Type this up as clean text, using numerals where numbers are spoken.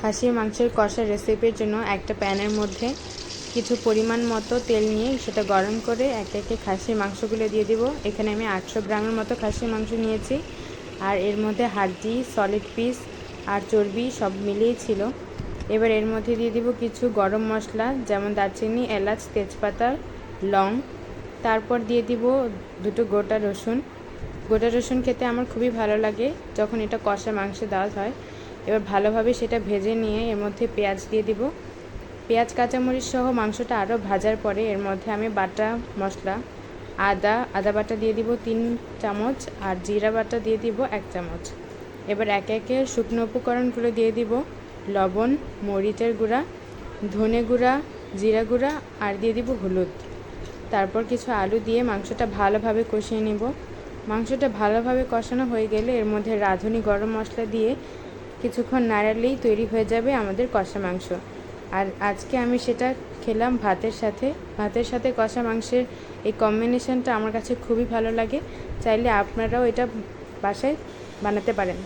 খাসির মাংসের কষা রেসিপির জন্য একটা প্যানের মধ্যে কিছু পরিমাণ মতো তেল নিয়ে সেটা গরম করে একে একে খাসির মাংসগুলো দিয়ে দিব। এখানে আমি 800 গ্রামের মতো খাসির মাংস নিয়েছি, আর এর মধ্যে হাড্ডি, সলিড পিস আর চর্বি সব মিলিয়েই ছিল। এবার এর মধ্যে দিয়ে দিব কিছু গরম মশলা, যেমন দারচিনি, এলাচ, তেজপাতা, লং। তারপর দিয়ে দিব দুটো গোটা রসুন। গোটা রসুন খেতে আমার খুবই ভালো লাগে যখন এটা কষা মাংসে দেওয়া হয়। এবার ভালোভাবে সেটা ভেজে নিয়ে এর মধ্যে পেঁয়াজ দিয়ে দিব। পেঁয়াজ, কাঁচামরিচ সহ মাংসটা আরও ভাজার পরে এর মধ্যে আমি বাটা মশলা, আদা বাটা দিয়ে দিব 3 চামচ, আর জিরা বাটা দিয়ে দিব 1 চামচ। এবার একে একে শুকনো উপকরণগুলো দিয়ে দিব। লবণ, মরিচের গুঁড়া, ধনে গুঁড়া, জিরা গুঁড়া আর দিয়ে দিব হলুদ। তারপর কিছু আলু দিয়ে মাংসটা ভালোভাবে কষিয়ে নেব। মাংসটা ভালোভাবে কষানো হয়ে গেলে এর মধ্যে রাঁধুনি গরম মশলা দিয়ে কিছুক্ষণ নাড়ালেই তৈরি হয়ে যাবে আমাদের কষা মাংস। আর আজকে আমি সেটা খেলাম ভাতের সাথে কষা মাংসের এই কম্বিনেশনটা আমার কাছে খুবই ভালো লাগে। চাইলে আপনারাও এটা বাসায় বানাতে পারেন।